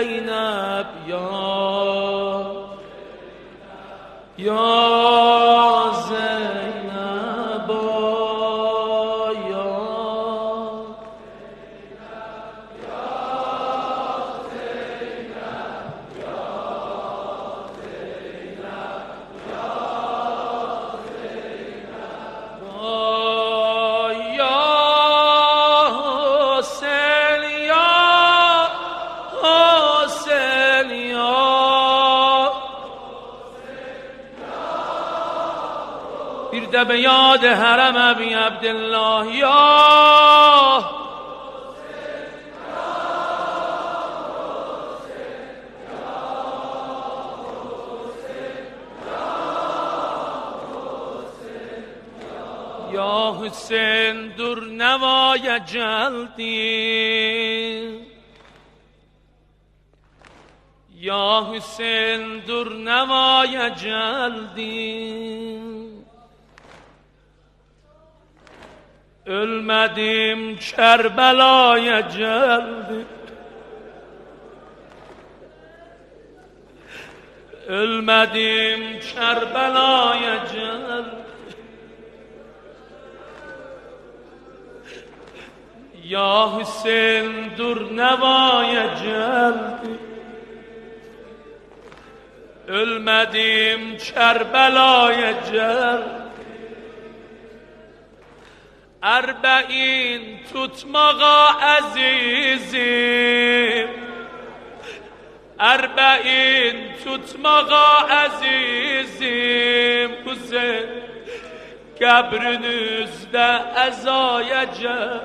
زینب یا زینب بیرده به یاد حرم ابی عبدالله یا حسین در نوای جلدی یا حسین در نوای جلدی ölmedim Kerbela'ya geldim ölmedim Kerbela'ya geldim ya Hüseyin dur nevaya geldim ölmedim Kerbela'ya geldim Erbe'in tutmağa azizim Erbe'in tutmağa azizim Hüseyin kabrinizde ezayacak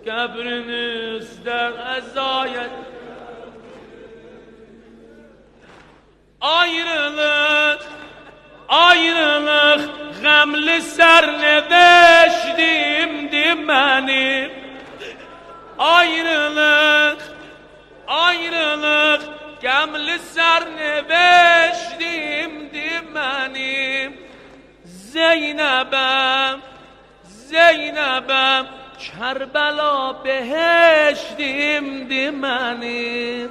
kabrinizde ezayacak ayrılık Gamli serneveştimdi benim Ayrılık Gamli serneveştimdi benim Zeynep'em Kerbela beheştimdi benim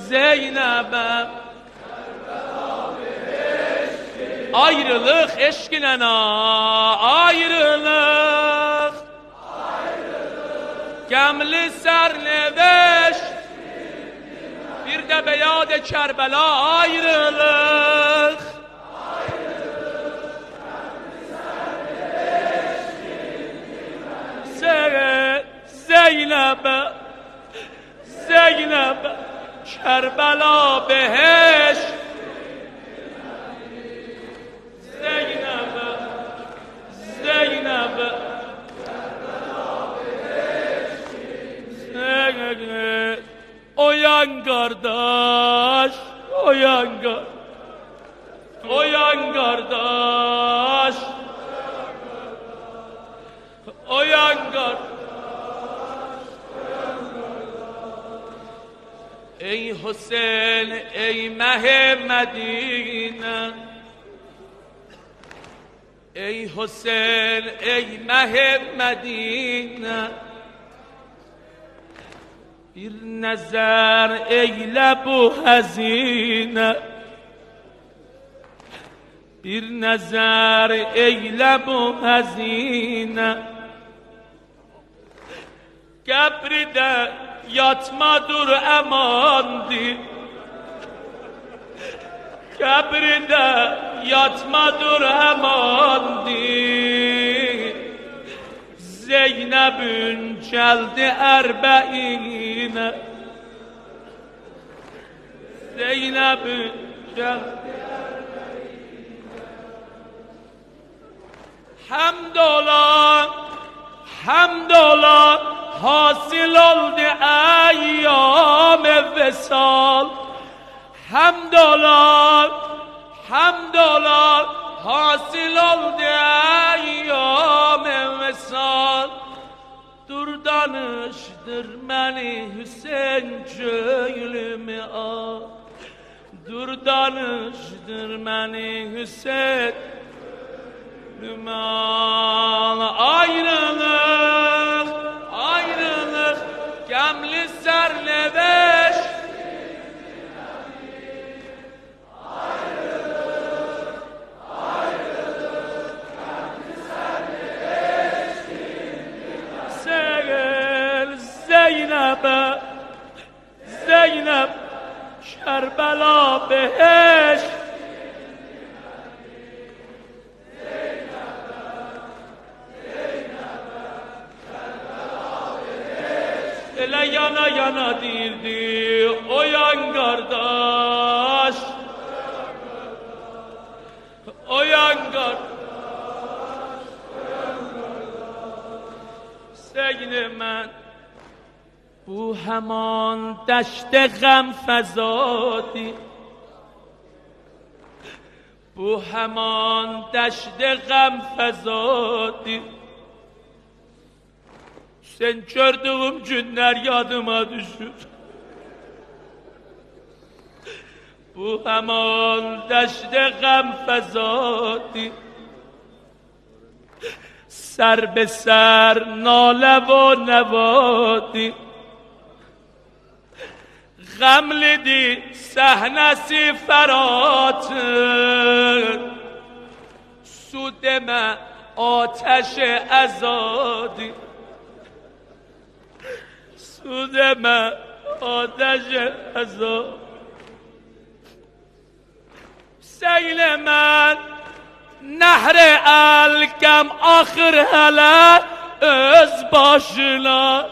Zeynep'em Ayrılık eşkine ayrılık Gemli serneveş bir de be yad Kerbela ayrılık Zeynep Kerbela beheş Zeynep Oyan kardeş Oyan kardeş Oyan kardeş Ey Hüseyin ey Medine Ey Hüseyin ey Medine Bir nazar eyle bu hazine Bir nazar eyle bu hazine Kabride yatma dur emandı Kabride yatma dur emandı Zeynep'ün geldi erbeğine Zeynep'ün geldi erbeğine Hamdola Hasil oldu eyyam vesal Hamdola Hasil oldu eyyam vesal Dur danıştır beni Hüseyin köylümü al Dur danıştır beni Hüseyin köylümü al Ayrılık زینب کربلا بهش yana yana dirdi oyan kardeş oyan kardeş سگن من bu همان دشت غم فزادی bu همان دشت غم فزادی sen gördüğüm günler yadıma düşür bu hemen deşte gam fezadi سر به سر ناله و نوادی غم لیدی صحنه فرات سودم آتش ازادی سودم آتش ازاد سیل من نهر الکم آخر هله öz başına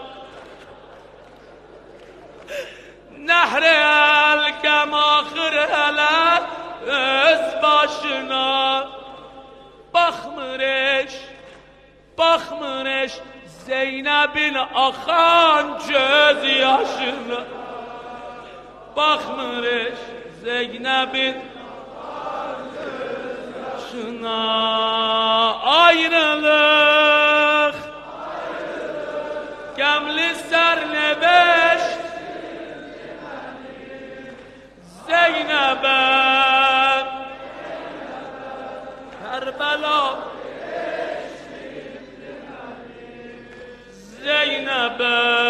نهر الکم آخر هله öz başına bakmırış Zeynep'in akan göz yaşına bakmırış Zeynep'in şuna ayrılık gemli sernebeşt Zeynep'e Kerbela Zeynep'e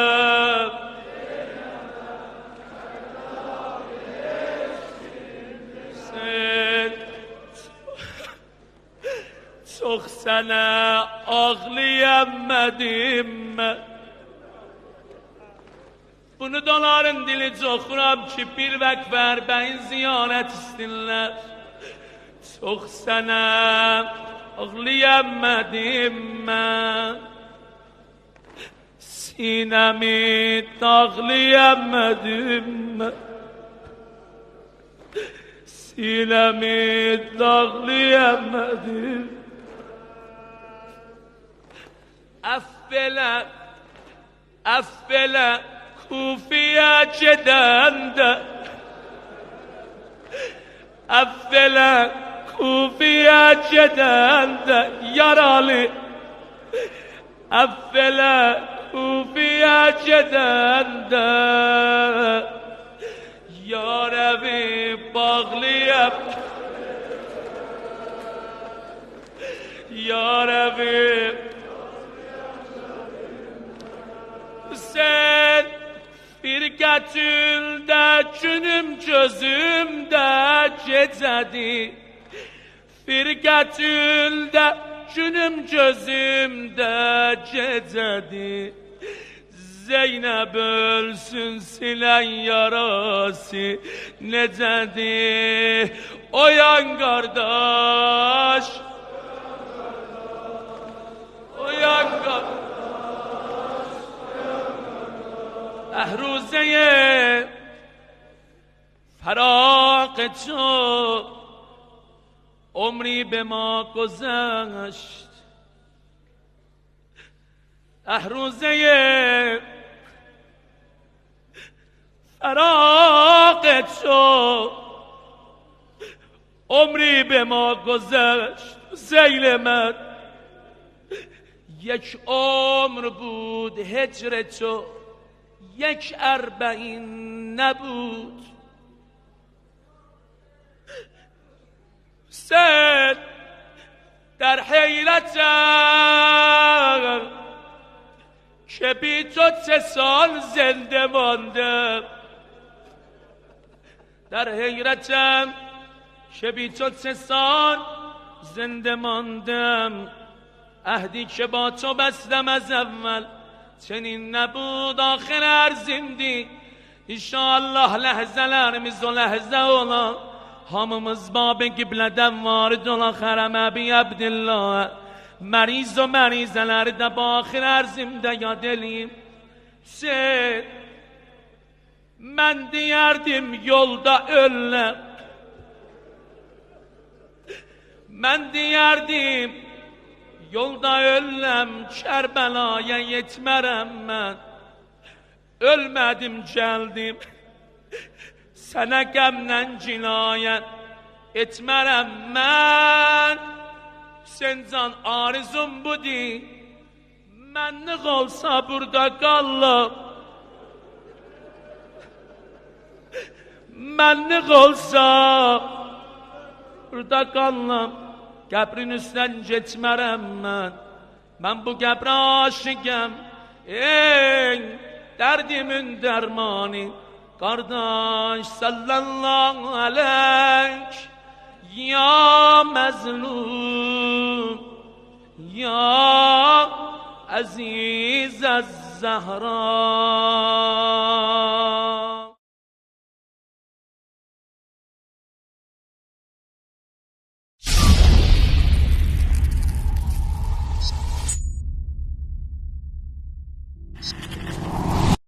çok sana ağlayamadım ben. Bunu doların dili çoxuram ki bir vəkvər bəyin ziyarət istinlər. Çox sana ağlayamadım ben. Sinemi dağlayamadım ben. Sinemi dağlayamadım. Affele kufiye cedende Affele kufiye cedende yaralı Affele kufiye cedende Yarevi bağlayıp Yarevi sen firqətüldə günüm gözümdə gecədi firqətüldə günüm gözümdə gecədi Zeynep ölsün silən yarası necədir oyan qardaş oyan qardaş روزه فراق تو عمری به ما گذشت روزه فراق تو عمری به ما گذشت سیل من یک عمر بود هجر تو یک 40 نبود سن در حیرتم که بی تو 3 سال زنده ماندم در حیرتم که بی تو 3 سال زنده ماندم عهدی که با تو بستم از اول چنین نبود آخر ارزیدی İnşallah ləhzələrimiz o ləhzə ola, hamımız babı qiblədən varid ola xərəmə bi Abdillah. Məriz o mərizələri də baxir ərzimdə yad eləyim. Mən deyərdim yolda öləm, mən deyərdim yolda öləm, Kərbəlaya yetmərəm mən. Ölmədim, gəldim, sənə qəmlə cinayət etmərəm mən. Hüseyncan, arzum budur, mənlik olsa burada qalım, mənlik olsa burada qalım, qəbrin üstdən geçmərəm mən. Mən bu qəbrə aşıqəm, ey dərdimin dərmanı, qardaş sallallahu aleyk. Ya məzlum, ya əziz əz-Zəhra.